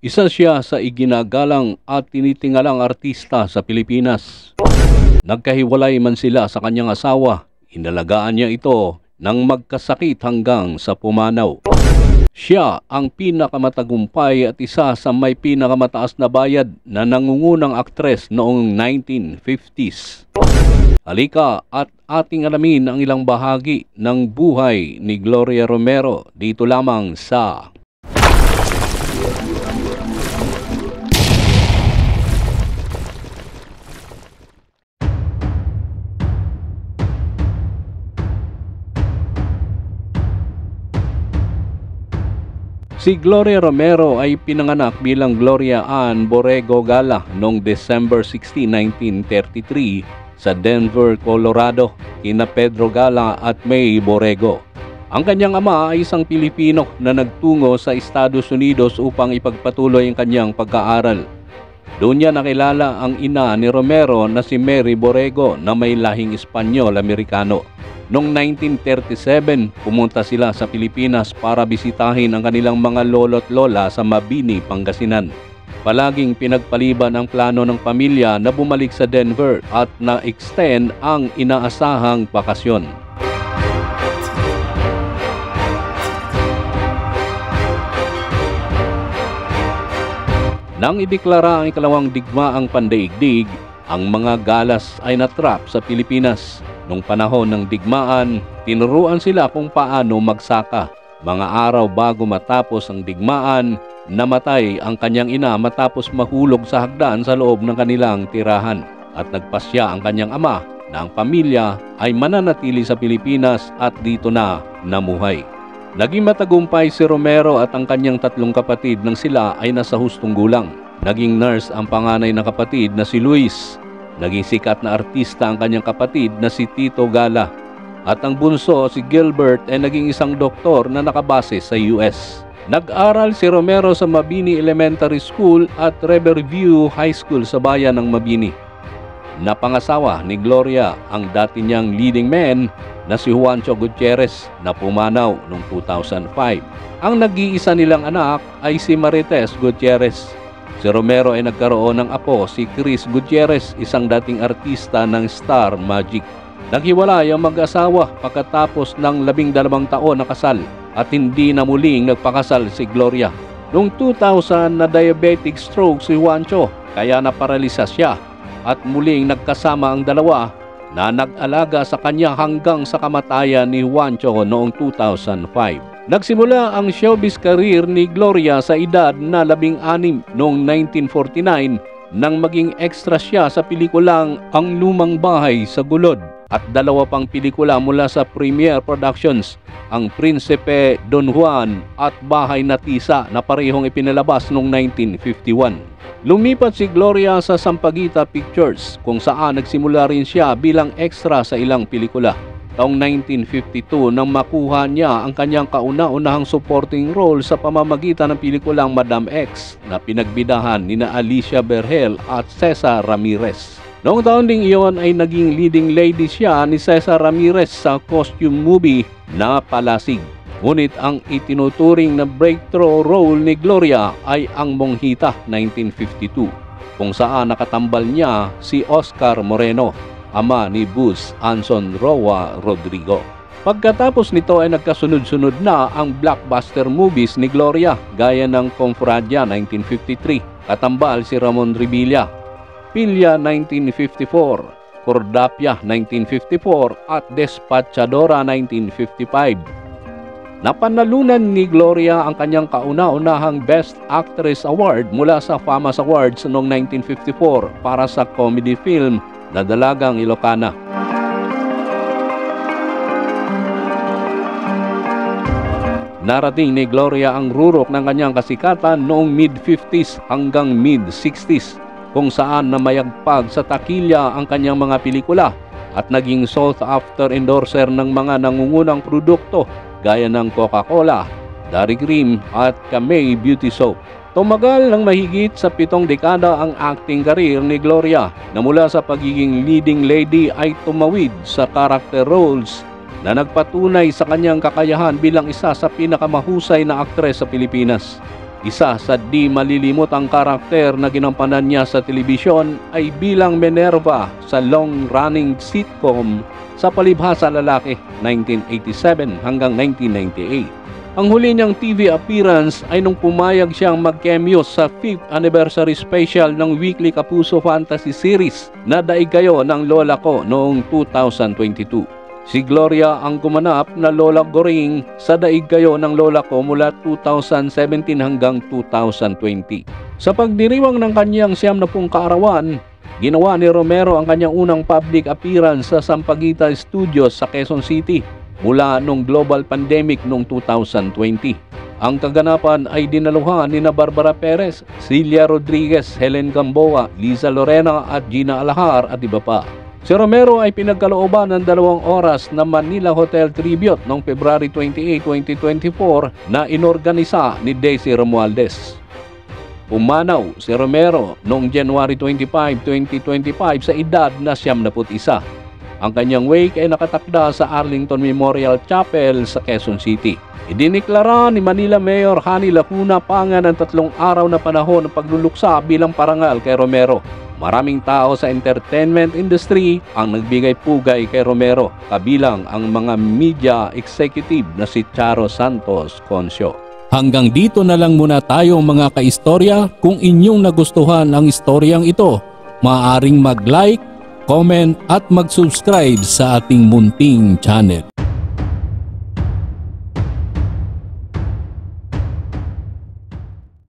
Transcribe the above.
Isa siya sa iginagalang at tinitingalang artista sa Pilipinas. Nagkahiwalay man sila sa kanyang asawa, inalagaan niya ito nang magkasakit hanggang sa pumanaw. Siya ang pinakamatagumpay at isa sa may pinakamataas na bayad na nangungunang aktres noong 1950s. Halika at ating alamin ang ilang bahagi ng buhay ni Gloria Romero dito lamang sa Si Gloria Romero ay pinanganak bilang Gloria Ann Borrego Gala noong December 16, 1933 sa Denver, Colorado, kina Pedro Gala at May Borrego. Ang kanyang ama ay isang Pilipino na nagtungo sa Estados Unidos upang ipagpatuloy ang kanyang pag-aaral. Doon niya nakilala ang ina ni Romero na si Mary Borrego na may lahing Espanyol-Amerikano. Noong 1937, pumunta sila sa Pilipinas para bisitahin ang kanilang mga lolo't lola sa Mabini, Pangasinan. Palaging pinagpaliban ang plano ng pamilya na bumalik sa Denver at na-extend ang inaasahang bakasyon. Nang ideklara ang ikalawang digmaang pandaigdig, ang mga galas ay natrap sa Pilipinas. Nung panahon ng digmaan, tinuruan sila kung paano magsaka. Mga araw bago matapos ang digmaan, namatay ang kanyang ina matapos mahulog sa hagdan sa loob ng kanilang tirahan. At nagpasya ang kanyang ama na ang pamilya ay mananatili sa Pilipinas at dito na namuhay. Naging matagumpay si Romero at ang kanyang tatlong kapatid nang sila ay nasa hustong gulang. Naging nurse ang panganay na kapatid na si Luis. Naging sikat na artista ang kanyang kapatid na si Tito Gala. At ang bunso, si Gilbert, ay naging isang doktor na nakabase sa US. Nag-aral si Romero sa Mabini Elementary School at Riverview High School sa bayan ng Mabini. Napangasawa ni Gloria ang dati niyang leading man na si Juancho Gutierrez na pumanaw noong 2005. Ang nag-iisa nilang anak ay si Marites Gutierrez. Si Romero ay nagkaroon ng apo, si Chris Gutierrez, isang dating artista ng Star Magic. Naghiwalay ang mag-asawa pagkatapos ng 12 taon na kasal at hindi na muling nagpakasal si Gloria. Noong 2000 na diabetic stroke si Juancho kaya naparalisa siya at muling nagkasama ang dalawa na nag-alaga sa kanya hanggang sa kamatayan ni Juancho noong 2005. Nagsimula ang showbiz career ni Gloria sa edad na 16 noong 1949 nang maging extra siya sa pelikulang Ang Lumang Bahay sa Gulod at dalawa pang pelikula mula sa Premiere Productions, Ang Prinsipe Don Juan at Bahay na Tisa na parehong ipinalabas noong 1951. Lumipat si Gloria sa Sampaguita Pictures kung saan nagsimula rin siya bilang extra sa ilang pelikula. Taong 1952 nang makuha niya ang kanyang kauna-unahang supporting role sa pamamagitan ng pelikulang Madam X na pinagbidahan nina Alicia Berhel at Cesar Ramirez. Noong taon ding iyon ay naging leading lady siya ni Cesar Ramirez sa costume movie na Palasig. Ngunit ang itinuturing na breakthrough role ni Gloria ay ang Monghita 1952 kung saan nakatambal niya si Oscar Moreno, ama ni Buz Anson Roa Rodrigo. Pagkatapos nito ay nagkasunod-sunod na ang blockbuster movies ni Gloria gaya ng Confradia 1953, katambal si Ramon Revilla, Pilya 1954, Cordapia 1954 at Despachadora 1955. Napanalunan ni Gloria ang kanyang kauna-unahang Best Actress Award mula sa Famas Awards noong 1954 para sa comedy film na Dalagang Ilocana. Narating ni Gloria ang rurok ng kanyang kasikatan noong mid-50s hanggang mid-60s kung saan namayagpag sa takilya ang kanyang mga pelikula at naging sought-after endorser ng mga nangungunang produkto gaya ng Coca-Cola, Dairy Cream at Camay Beauty Soap. Tumagal ng mahigit sa 7 dekada ang acting career ni Gloria na mula sa pagiging leading lady ay tumawid sa character roles na nagpatunay sa kanyang kakayahan bilang isa sa pinakamahusay na aktres sa Pilipinas. Isa sa di malilimutang karakter na ginampanan niya sa telebisyon ay bilang Minerva sa long-running sitcom Sa Palibhasa Lalaki 1987 hanggang 1998. Ang huli niyang TV appearance ay nung pumayag siyang mag-cameo sa 5th anniversary special ng Weekly Kapuso Fantasy Series na Daig Kayo ng Lola Ko noong 2022. Si Gloria ang gumanap na Lola Goring sa Daig Kayo ng Lola Ko mula 2017 hanggang 2020. Sa pagdiriwang ng kanyang 70 kaarawan, ginawa ni Romero ang kanyang unang public appearance sa Sampaguita Studios sa Quezon City mula nung global pandemic noong 2020. Ang kaganapan ay dinaluhan ni Barbara Perez, Celia Rodriguez, Helen Gamboa, Liza Lorena at Gina Alahar at iba pa. Si Romero ay pinagkalooban ng 2 oras na Manila Hotel Tribute noong February 28, 2024 na inorganisa ni Daisy Romualdez. Pumanaw si Romero noong January 25, 2025 sa edad na 71. Ang kanyang wake ay nakatakda sa Arlington Memorial Chapel sa Quezon City. Idiniklara ni Manila Mayor Hani Lacuna Pangan ang 3 araw na panahon ng pagluluksa bilang parangal kay Romero. Maraming tao sa entertainment industry ang nagbigay pugay kay Romero, kabilang ang mga media executive na si Charo Santos Concio. Hanggang dito na lang muna tayo mga kaistorya. Kung inyong nagustuhan ang istoryang ito, maaaring mag-like, comment at mag-subscribe sa ating munting channel.